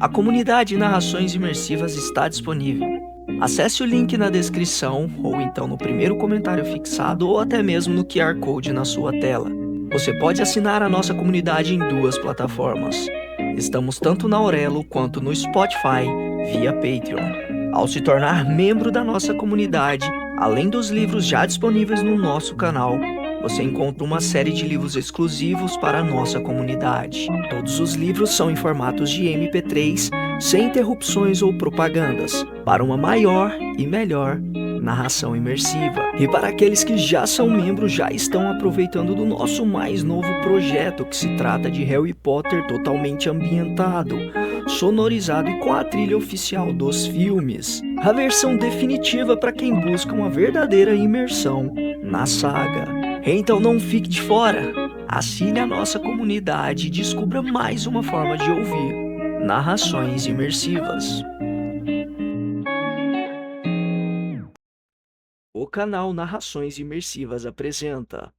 A comunidade Narrações Imersivas está disponível. Acesse o link na descrição, ou então no primeiro comentário fixado, ou até mesmo no QR Code na sua tela. Você pode assinar a nossa comunidade em duas plataformas. Estamos tanto na Aurelo quanto no Spotify, via Patreon. Ao se tornar membro da nossa comunidade, além dos livros já disponíveis no nosso canal, você encontra uma série de livros exclusivos para a nossa comunidade. Todos os livros são em formatos de MP3, sem interrupções ou propagandas, para uma maior e melhor narração imersiva. E para aqueles que já são membros, já estão aproveitando do nosso mais novo projeto, que se trata de Harry Potter totalmente ambientado, sonorizado e com a trilha oficial dos filmes. A versão definitiva para quem busca uma verdadeira imersão na saga. Então não fique de fora. Assine a nossa comunidade e descubra mais uma forma de ouvir narrações imersivas. O canal Narrações Imersivas apresenta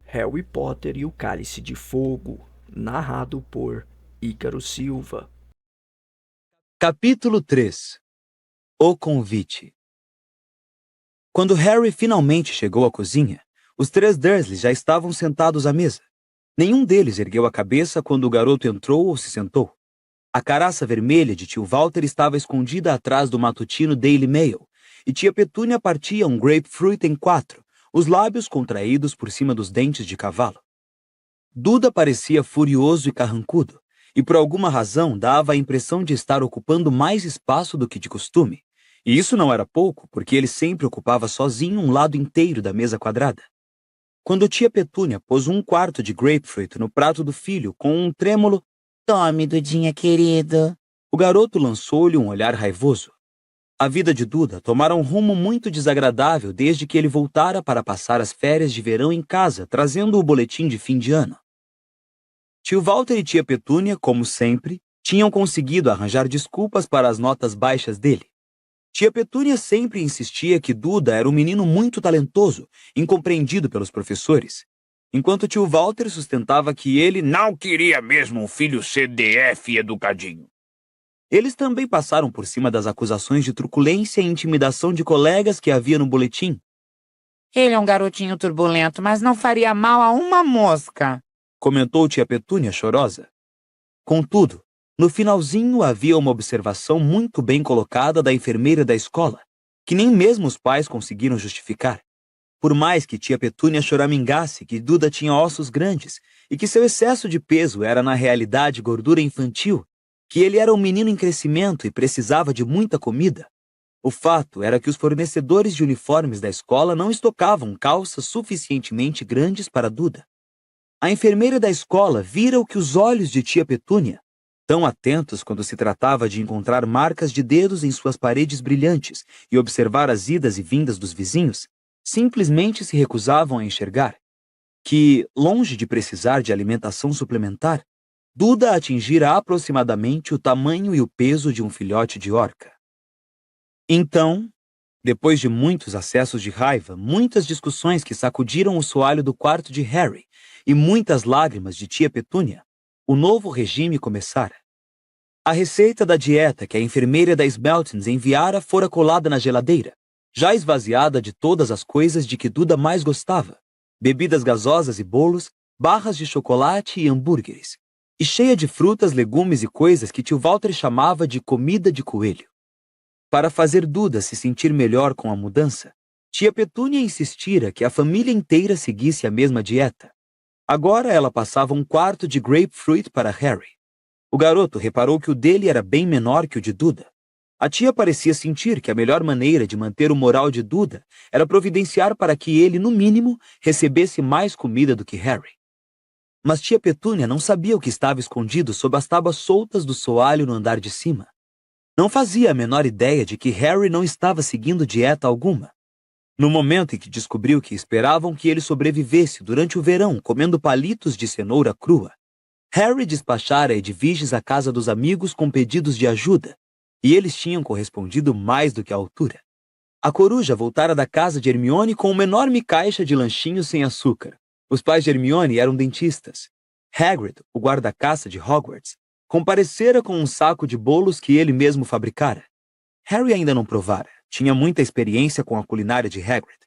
Harry Potter e o Cálice de Fogo, narrado por Ícaro Silva. Capítulo 3 O Convite. Quando Harry finalmente chegou à cozinha, os três Dursleys já estavam sentados à mesa. Nenhum deles ergueu a cabeça quando o garoto entrou ou se sentou. A caraça vermelha de tio Walter estava escondida atrás do matutino Daily Mail, e tia Petúnia partia um grapefruit em 4, os lábios contraídos por cima dos dentes de cavalo. Duda parecia furioso e carrancudo, e por alguma razão dava a impressão de estar ocupando mais espaço do que de costume. E isso não era pouco, porque ele sempre ocupava sozinho um lado inteiro da mesa quadrada. Quando tia Petúnia pôs um quarto de grapefruit no prato do filho com um trêmulo "Tome, Dudinha querido", o garoto lançou-lhe um olhar raivoso. A vida de Duda tomara um rumo muito desagradável desde que ele voltara para passar as férias de verão em casa, trazendo o boletim de fim de ano. Tio Walter e tia Petúnia, como sempre, tinham conseguido arranjar desculpas para as notas baixas dele. Tia Petúnia sempre insistia que Duda era um menino muito talentoso, incompreendido pelos professores, enquanto tio Walter sustentava que ele não queria mesmo um filho CDF e educadinho. Eles também passaram por cima das acusações de truculência e intimidação de colegas que havia no boletim. "Ele é um garotinho turbulento, mas não faria mal a uma mosca", comentou tia Petúnia chorosa. Contudo, no finalzinho havia uma observação muito bem colocada da enfermeira da escola, que nem mesmo os pais conseguiram justificar. Por mais que tia Petúnia choramingasse que Duda tinha ossos grandes e que seu excesso de peso era na realidade gordura infantil, que ele era um menino em crescimento e precisava de muita comida, o fato era que os fornecedores de uniformes da escola não estocavam calças suficientemente grandes para Duda. A enfermeira da escola vira o que os olhos de tia Petúnia, tão atentos quando se tratava de encontrar marcas de dedos em suas paredes brilhantes e observar as idas e vindas dos vizinhos, simplesmente se recusavam a enxergar que, longe de precisar de alimentação suplementar, Duda atingira aproximadamente o tamanho e o peso de um filhote de orca. Então, depois de muitos acessos de raiva, muitas discussões que sacudiram o soalho do quarto de Harry e muitas lágrimas de tia Petúnia, o novo regime começara. A receita da dieta que a enfermeira da Smeltons enviara fora colada na geladeira, já esvaziada de todas as coisas de que Duda mais gostava, bebidas gasosas e bolos, barras de chocolate e hambúrgueres, e cheia de frutas, legumes e coisas que tio Walter chamava de comida de coelho. Para fazer Duda se sentir melhor com a mudança, tia Petúnia insistira que a família inteira seguisse a mesma dieta. Agora ela passava um quarto de grapefruit para Harry. O garoto reparou que o dele era bem menor que o de Duda. A tia parecia sentir que a melhor maneira de manter o moral de Duda era providenciar para que ele, no mínimo, recebesse mais comida do que Harry. Mas tia Petúnia não sabia o que estava escondido sob as tábuas soltas do soalho no andar de cima. Não fazia a menor ideia de que Harry não estava seguindo dieta alguma. No momento em que descobriu que esperavam que ele sobrevivesse durante o verão comendo palitos de cenoura crua, Harry despachara Edviges à casa dos amigos com pedidos de ajuda, e eles tinham correspondido mais do que à altura. A coruja voltara da casa de Hermione com uma enorme caixa de lanchinhos sem açúcar. Os pais de Hermione eram dentistas. Hagrid, o guarda-caça de Hogwarts, comparecera com um saco de bolos que ele mesmo fabricara. Harry ainda não provara, tinha muita experiência com a culinária de Hagrid.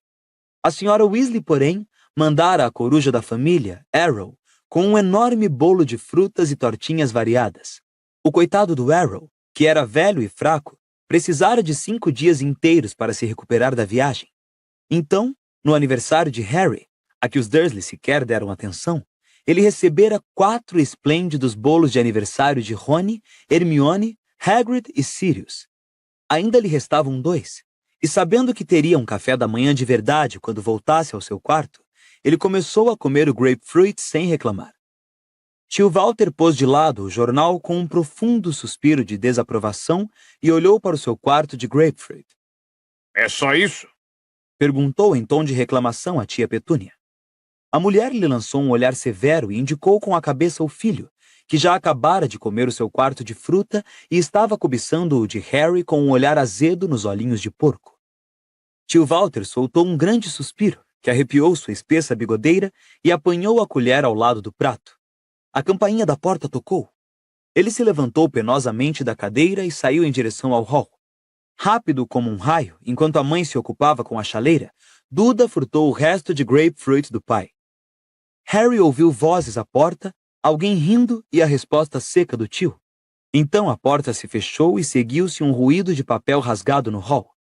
A senhora Weasley, porém, mandara a coruja da família, Arrow, com um enorme bolo de frutas e tortinhas variadas. O coitado do Arrow, que era velho e fraco, precisara de 5 dias inteiros para se recuperar da viagem. Então, no aniversário de Harry, a que os Dursley sequer deram atenção, ele recebera 4 esplêndidos bolos de aniversário de Rony, Hermione, Hagrid e Sirius. Ainda lhe restavam 2, e sabendo que teria um café da manhã de verdade quando voltasse ao seu quarto, ele começou a comer o grapefruit sem reclamar. Tio Walter pôs de lado o jornal com um profundo suspiro de desaprovação e olhou para o seu quarto de grapefruit. É só isso? Perguntou em tom de reclamação a tia Petúnia. A mulher lhe lançou um olhar severo e indicou com a cabeça o filho, que já acabara de comer o seu quarto de fruta e estava cobiçando o de Harry com um olhar azedo nos olhinhos de porco. Tio Walter soltou um grande suspiro, que arrepiou sua espessa bigodeira e apanhou a colher ao lado do prato. A campainha da porta tocou. Ele se levantou penosamente da cadeira e saiu em direção ao hall. Rápido como um raio, enquanto a mãe se ocupava com a chaleira, Duda furtou o resto de grapefruit do pai. Harry ouviu vozes à porta, alguém rindo e a resposta seca do tio. Então a porta se fechou e seguiu-se um ruído de papel rasgado no hall.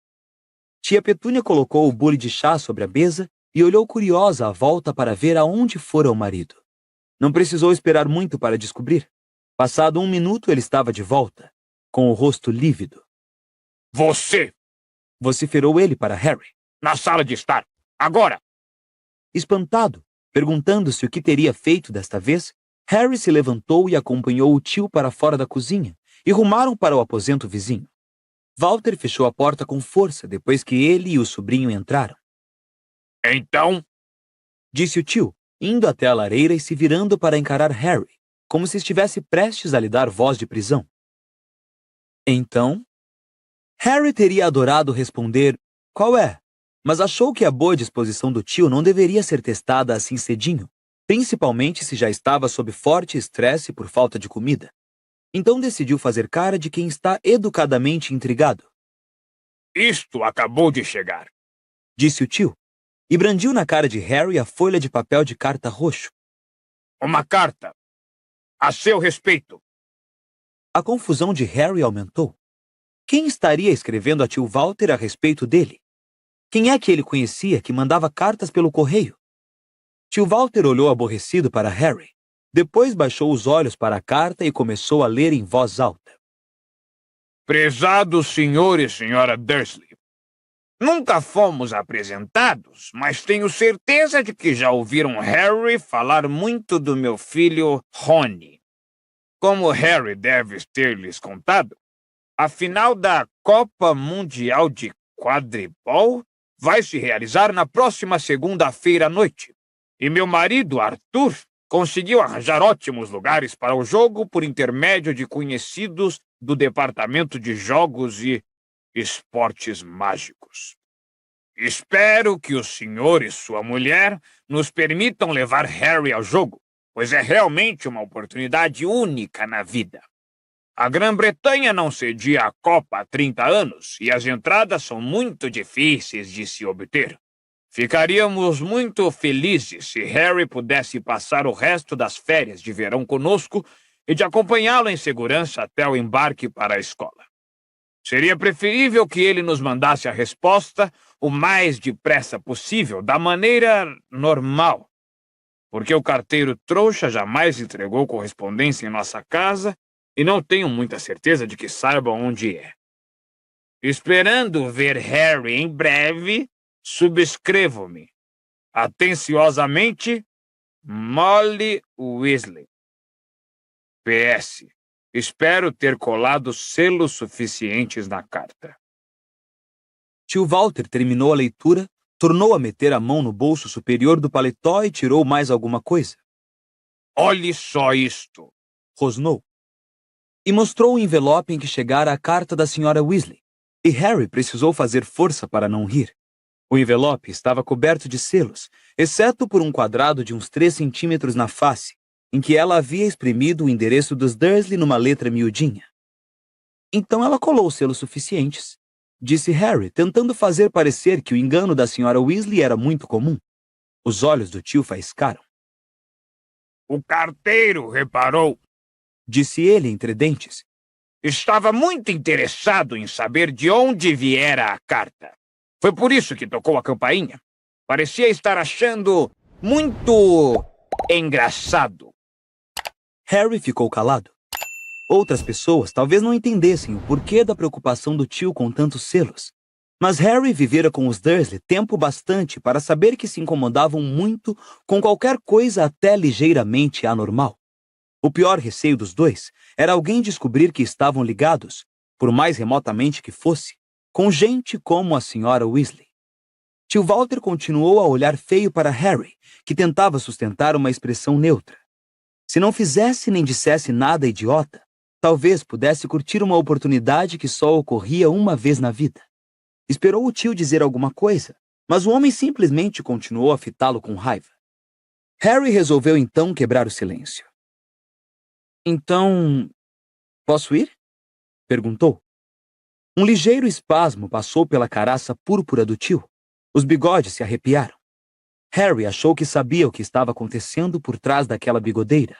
Tia Petúnia colocou o bule de chá sobre a mesa e olhou curiosa à volta para ver aonde fora o marido. Não precisou esperar muito para descobrir. Passado 1 minuto, ele estava de volta, com o rosto lívido. Você! Vociferou ele para Harry. Na sala de estar! Agora! Espantado, perguntando-se o que teria feito desta vez, Harry se levantou e acompanhou o tio para fora da cozinha e rumaram para o aposento vizinho. Walter fechou a porta com força depois que ele e o sobrinho entraram. Então? Disse o tio, indo até a lareira e se virando para encarar Harry, como se estivesse prestes a lhe dar voz de prisão. Então? Harry teria adorado responder, qual é? Mas achou que a boa disposição do tio não deveria ser testada assim cedinho, principalmente se já estava sob forte estresse por falta de comida. Então decidiu fazer cara de quem está educadamente intrigado. Isto acabou de chegar, disse o tio, e brandiu na cara de Harry a folha de papel de carta roxo. Uma carta. A seu respeito. A confusão de Harry aumentou. Quem estaria escrevendo a tio Walter a respeito dele? Quem é que ele conhecia que mandava cartas pelo correio? Tio Walter olhou aborrecido para Harry. Depois baixou os olhos para a carta e começou a ler em voz alta. Prezados senhor e senhora Dursley, nunca fomos apresentados, mas tenho certeza de que já ouviram Harry falar muito do meu filho Rony. Como Harry deve ter lhes contado, a final da Copa Mundial de Quadribol vai se realizar na próxima segunda-feira à noite. E meu marido, Arthur, conseguiu arranjar ótimos lugares para o jogo por intermédio de conhecidos do Departamento de Jogos e Esportes Mágicos. Espero que o senhor e sua mulher nos permitam levar Harry ao jogo, pois é realmente uma oportunidade única na vida. A Grã-Bretanha não cedia a Copa há 30 anos e as entradas são muito difíceis de se obter. Ficaríamos muito felizes se Harry pudesse passar o resto das férias de verão conosco e de acompanhá-lo em segurança até o embarque para a escola. Seria preferível que ele nos mandasse a resposta o mais depressa possível, da maneira normal, porque o carteiro trouxa jamais entregou correspondência em nossa casa e não tenho muita certeza de que saiba onde é. Esperando ver Harry em breve, subscrevo-me. Atenciosamente, Molly Weasley. PS. Espero ter colado selos suficientes na carta. Tio Walter terminou a leitura, tornou a meter a mão no bolso superior do paletó e tirou mais alguma coisa. Olhe só isto, rosnou. E mostrou o envelope em que chegara a carta da senhora Weasley, e Harry precisou fazer força para não rir. O envelope estava coberto de selos, exceto por um quadrado de uns 3 centímetros na face, em que ela havia exprimido o endereço dos Dursley numa letra miudinha. Então ela colou selos suficientes, disse Harry, tentando fazer parecer que o engano da Sra. Weasley era muito comum. Os olhos do tio faiscaram. O carteiro reparou, Disse ele entre dentes. Estava muito interessado em saber de onde viera a carta. Foi por isso que tocou a campainha. Parecia estar achando muito engraçado. Harry ficou calado. Outras pessoas talvez não entendessem o porquê da preocupação do tio com tantos selos. Mas Harry vivera com os Dursley tempo bastante para saber que se incomodavam muito com qualquer coisa até ligeiramente anormal. O pior receio dos dois era alguém descobrir que estavam ligados, por mais remotamente que fosse, com gente como a Sra. Weasley. Tio Walter continuou a olhar feio para Harry, que tentava sustentar uma expressão neutra. Se não fizesse nem dissesse nada idiota, talvez pudesse curtir uma oportunidade que só ocorria uma vez na vida. Esperou o tio dizer alguma coisa, mas o homem simplesmente continuou a fitá-lo com raiva. Harry resolveu então quebrar o silêncio. Então, posso ir? Perguntou. Um ligeiro espasmo passou pela caraça púrpura do tio. Os bigodes se arrepiaram. Harry achou que sabia o que estava acontecendo por trás daquela bigodeira.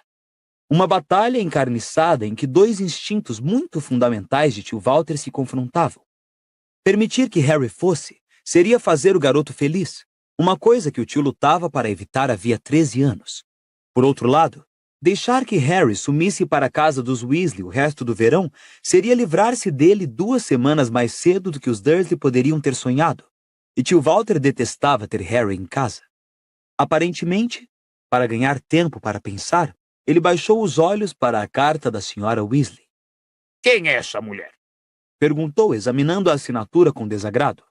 Uma batalha encarniçada em que dois instintos muito fundamentais de tio Walter se confrontavam. Permitir que Harry fosse seria fazer o garoto feliz, uma coisa que o tio lutava para evitar havia 13 anos. Por outro lado, deixar que Harry sumisse para a casa dos Weasley o resto do verão seria livrar-se dele 2 semanas mais cedo do que os Dursley poderiam ter sonhado, e tio Walter detestava ter Harry em casa. Aparentemente, para ganhar tempo para pensar, ele baixou os olhos para a carta da Sra. Weasley. Quem é essa mulher? Perguntou, examinando a assinatura com desagrado.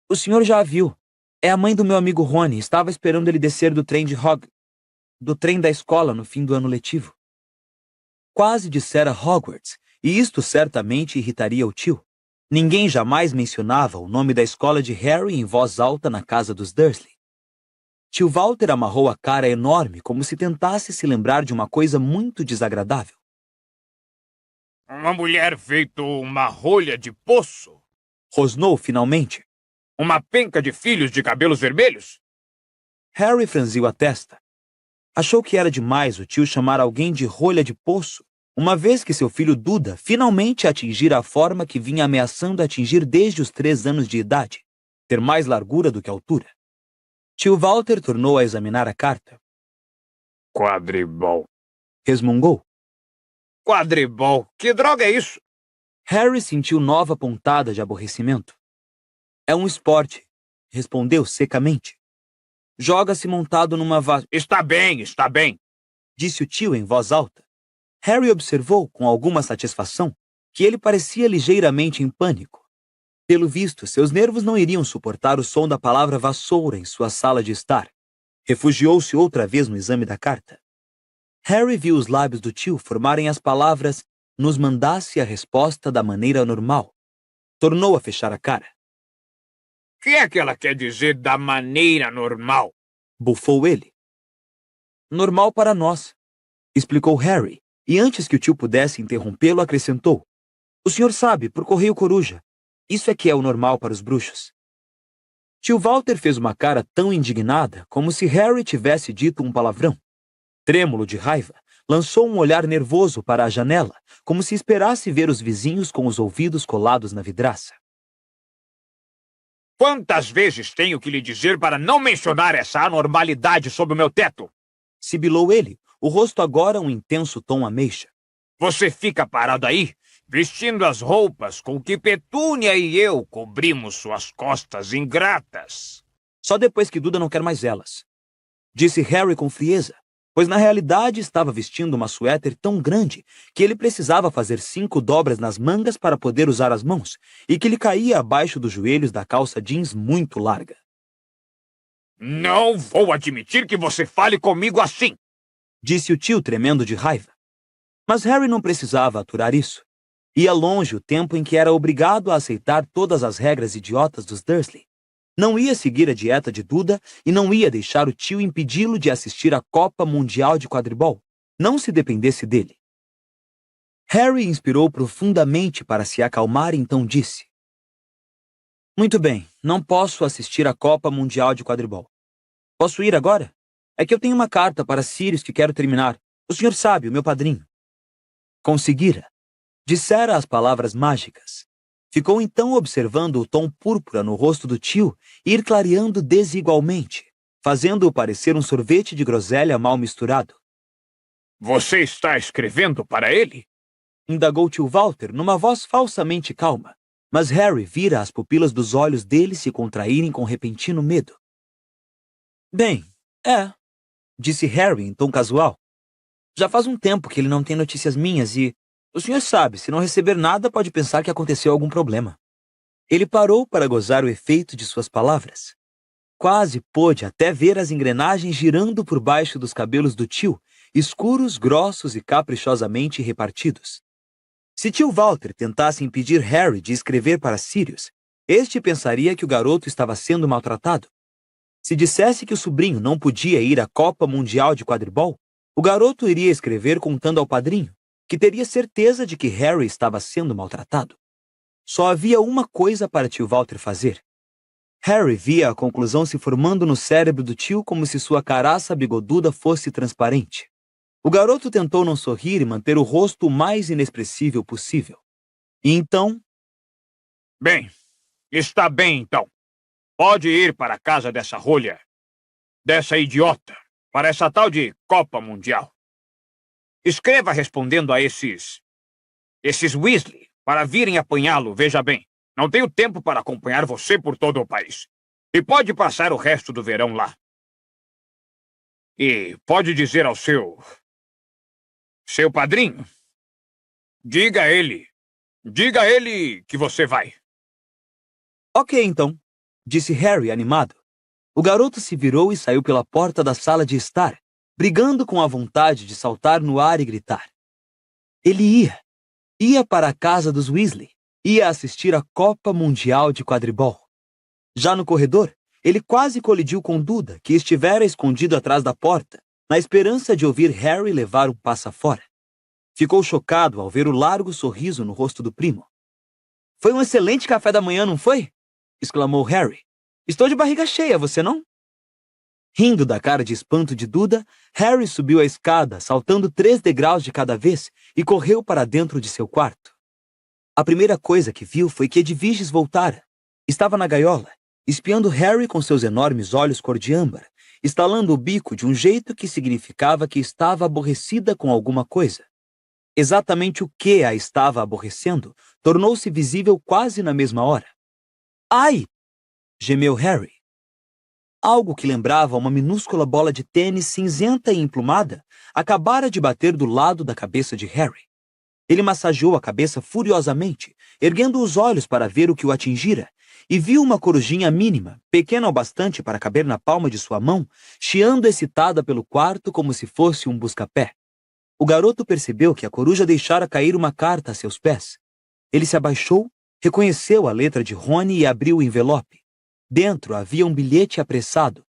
O senhor já a viu. É a mãe do meu amigo Rony. Estava esperando ele descer do trem da escola no fim do ano letivo. Quase dissera Hogwarts, e isto certamente irritaria o tio. Ninguém jamais mencionava o nome da escola de Harry em voz alta na casa dos Dursley. Tio Walter amarrou a cara enorme como se tentasse se lembrar de uma coisa muito desagradável. Uma mulher feito uma rolha de poço? Rosnou finalmente. Uma penca de filhos de cabelos vermelhos? Harry franziu a testa. Achou que era demais o tio chamar alguém de rolha de poço, uma vez que seu filho Duda finalmente atingira a forma que vinha ameaçando atingir desde os 3 anos de idade, ter mais largura do que altura. Tio Walter tornou a examinar a carta. Quadribol. Resmungou. Quadribol? Que droga é isso? Harry sentiu nova pontada de aborrecimento. É um esporte, respondeu secamente. Joga-se montado numa Está bem, disse o tio em voz alta. Harry observou, com alguma satisfação, que ele parecia ligeiramente em pânico. Pelo visto, seus nervos não iriam suportar o som da palavra vassoura em sua sala de estar. Refugiou-se outra vez no exame da carta. Harry viu os lábios do tio formarem as palavras "nos mandasse a resposta da maneira normal". Tornou a fechar a cara. O que é que ela quer dizer da maneira normal? Bufou ele. Normal para nós, explicou Harry, e antes que o tio pudesse interrompê-lo, acrescentou. O senhor sabe, por correio coruja. Isso é que é o normal para os bruxos. Tio Walter fez uma cara tão indignada como se Harry tivesse dito um palavrão. Trêmulo de raiva, lançou um olhar nervoso para a janela, como se esperasse ver os vizinhos com os ouvidos colados na vidraça. Quantas vezes tenho que lhe dizer para não mencionar essa anormalidade sob o meu teto? Sibilou ele, o rosto agora um intenso tom ameixa. Você fica parado aí, vestindo as roupas com que Petúnia e eu cobrimos suas costas ingratas. Só depois que Duda não quer mais elas, disse Harry com frieza, pois na realidade estava vestindo uma suéter tão grande que ele precisava fazer 5 dobras nas mangas para poder usar as mãos, e que lhe caía abaixo dos joelhos da calça jeans muito larga. Não vou admitir que você fale comigo assim, disse o tio tremendo de raiva. Mas Harry não precisava aturar isso. Ia longe o tempo em que era obrigado a aceitar todas as regras idiotas dos Dursley. Não ia seguir a dieta de Duda e não ia deixar o tio impedi-lo de assistir à Copa Mundial de Quadribol, não se dependesse dele. Harry inspirou profundamente para se acalmar e então disse: Muito bem, não posso assistir à Copa Mundial de Quadribol. Posso ir agora? É que eu tenho uma carta para Sirius que quero terminar. O senhor sabe, o meu padrinho. Conseguira. Dissera as palavras mágicas. Ficou então observando o tom púrpura no rosto do tio ir clareando desigualmente, fazendo-o parecer um sorvete de groselha mal misturado. Você está escrevendo para ele? Indagou tio Walter numa voz falsamente calma, mas Harry vira as pupilas dos olhos dele se contraírem com repentino medo. Bem, disse Harry em tom casual. Já faz um tempo que ele não tem notícias minhas e, o senhor sabe, se não receber nada pode pensar que aconteceu algum problema. Ele parou para gozar o efeito de suas palavras. Quase pôde até ver as engrenagens girando por baixo dos cabelos do tio, escuros, grossos e caprichosamente repartidos. Se tio Walter tentasse impedir Harry de escrever para Sirius, este pensaria que o garoto estava sendo maltratado. Se dissesse que o sobrinho não podia ir à Copa Mundial de Quadribol, o garoto iria escrever contando ao padrinho, que teria certeza de que Harry estava sendo maltratado. Só havia uma coisa para tio Walter fazer. Harry via a conclusão se formando no cérebro do tio como se sua caraça bigoduda fosse transparente. O garoto tentou não sorrir e manter o rosto o mais inexpressível possível. E então... Bem, está bem então. Pode ir para a casa dessa rolha, dessa idiota, para essa tal de Copa Mundial. Escreva respondendo a esses Weasley para virem apanhá-lo, veja bem. Não tenho tempo para acompanhar você por todo o país. E pode passar o resto do verão lá. E pode dizer ao seu padrinho, diga a ele que você vai. Ok, então, disse Harry animado. O garoto se virou e saiu pela porta da sala de estar, brigando com a vontade de saltar no ar e gritar. Ele ia para a casa dos Weasley, ia assistir à Copa Mundial de Quadribol. Já no corredor, ele quase colidiu com Duda, que estivera escondido atrás da porta, na esperança de ouvir Harry levar um passa fora. Ficou chocado ao ver o largo sorriso no rosto do primo. Foi um excelente café da manhã, não foi? Exclamou Harry. Estou de barriga cheia, você não? Rindo da cara de espanto de Duda, Harry subiu a escada, saltando 3 degraus de cada vez, e correu para dentro de seu quarto. A primeira coisa que viu foi que Edwiges voltara. Estava na gaiola, espiando Harry com seus enormes olhos cor de âmbar, estalando o bico de um jeito que significava que estava aborrecida com alguma coisa. Exatamente o que a estava aborrecendo tornou-se visível quase na mesma hora. Ai! Gemeu Harry. Algo que lembrava uma minúscula bola de tênis cinzenta e emplumada acabara de bater do lado da cabeça de Harry. Ele massageou a cabeça furiosamente, erguendo os olhos para ver o que o atingira, e viu uma corujinha mínima, pequena o bastante para caber na palma de sua mão, chiando excitada pelo quarto como se fosse um busca-pé. O garoto percebeu que a coruja deixara cair uma carta a seus pés. Ele se abaixou, reconheceu a letra de Rony e abriu o envelope. Dentro havia um bilhete apressado.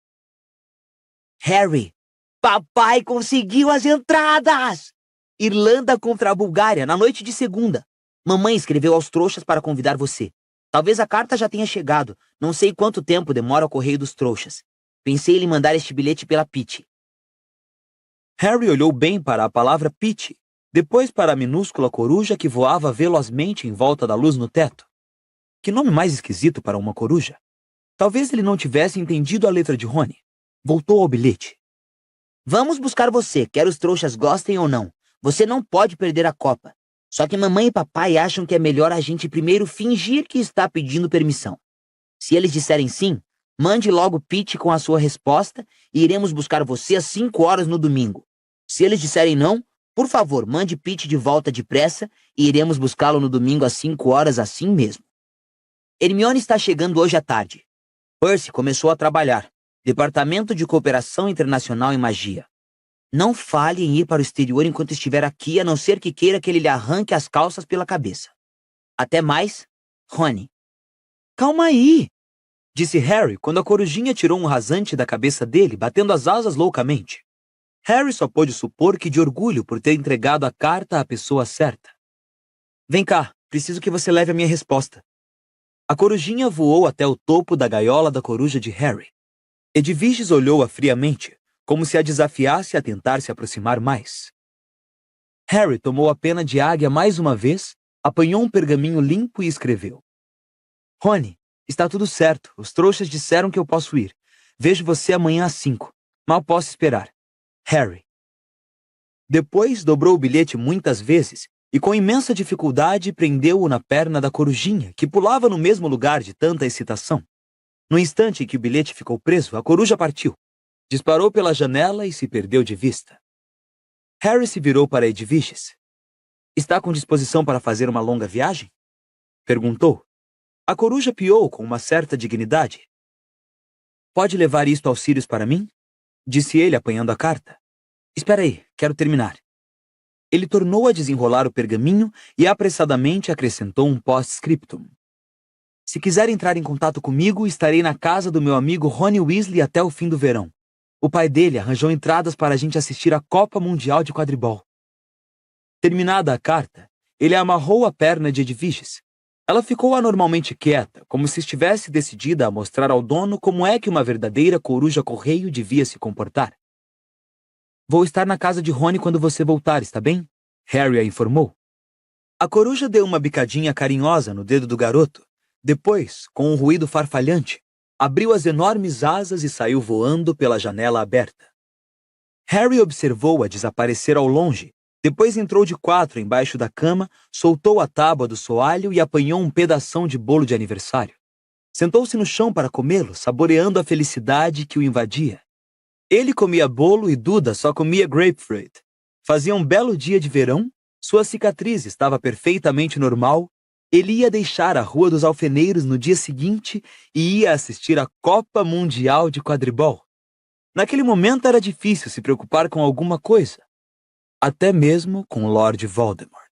Harry, papai conseguiu as entradas! Irlanda contra a Bulgária, na noite de segunda. Mamãe escreveu aos trouxas para convidar você. Talvez a carta já tenha chegado. Não sei quanto tempo demora o correio dos trouxas. Pensei em lhe mandar este bilhete pela Pitty. Harry olhou bem para a palavra Pitty, depois para a minúscula coruja que voava velozmente em volta da luz no teto. Que nome mais esquisito para uma coruja. Talvez ele não tivesse entendido a letra de Rony. Voltou ao bilhete. Vamos buscar você, quer os trouxas gostem ou não. Você não pode perder a Copa. Só que mamãe e papai acham que é melhor a gente primeiro fingir que está pedindo permissão. Se eles disserem sim, mande logo Pitty com a sua resposta e iremos buscar você às 5 horas no domingo. Se eles disserem não, por favor, mande Pitty de volta depressa e iremos buscá-lo no domingo às 5 horas assim mesmo. Hermione está chegando hoje à tarde. Percy começou a trabalhar. Departamento de Cooperação Internacional em Magia. Não fale em ir para o exterior enquanto estiver aqui, a não ser que queira que ele lhe arranque as calças pela cabeça. Até mais, Rony. Calma aí! disse Harry quando a corujinha tirou um rasante da cabeça dele, batendo as asas loucamente. Harry só pôde supor que de orgulho por ter entregado a carta à pessoa certa. Vem cá, preciso que você leve a minha resposta. A corujinha voou até o topo da gaiola da coruja de Harry. Edviges olhou-a friamente, como se a desafiasse a tentar se aproximar mais. Harry tomou a pena de águia mais uma vez, apanhou um pergaminho limpo e escreveu. Rony, está tudo certo. Os trouxas disseram que eu posso ir. Vejo você amanhã às 5. Mal posso esperar. Harry. Depois dobrou o bilhete muitas vezes e com imensa dificuldade prendeu-o na perna da corujinha, que pulava no mesmo lugar de tanta excitação. No instante em que o bilhete ficou preso, a coruja partiu. Disparou pela janela e se perdeu de vista. Harry se virou para Edviges. Está com disposição para fazer uma longa viagem? Perguntou. A coruja piou com uma certa dignidade. Pode levar isto aos Sirius para mim? Disse ele, apanhando a carta. Espera aí, quero terminar. Ele tornou a desenrolar o pergaminho e apressadamente acrescentou um post-scriptum. Se quiser entrar em contato comigo, estarei na casa do meu amigo Rony Weasley até o fim do verão. O pai dele arranjou entradas para a gente assistir à Copa Mundial de Quadribol. Terminada a carta, ele amarrou a perna de Edviges. Ela ficou anormalmente quieta, como se estivesse decidida a mostrar ao dono como é que uma verdadeira coruja-correio devia se comportar. Vou estar na casa de Rony quando você voltar, está bem? Harry a informou. A coruja deu uma bicadinha carinhosa no dedo do garoto. Depois, com um ruído farfalhante, abriu as enormes asas e saiu voando pela janela aberta. Harry observou-a desaparecer ao longe. Depois entrou de 4 embaixo da cama, soltou a tábua do soalho e apanhou um pedação de bolo de aniversário. Sentou-se no chão para comê-lo, saboreando a felicidade que o invadia. Ele comia bolo e Duda só comia grapefruit. Fazia um belo dia de verão, sua cicatriz estava perfeitamente normal, ele ia deixar a Rua dos Alfeneiros no dia seguinte e ia assistir à Copa Mundial de Quadribol. Naquele momento era difícil se preocupar com alguma coisa. Até mesmo com Lord Voldemort.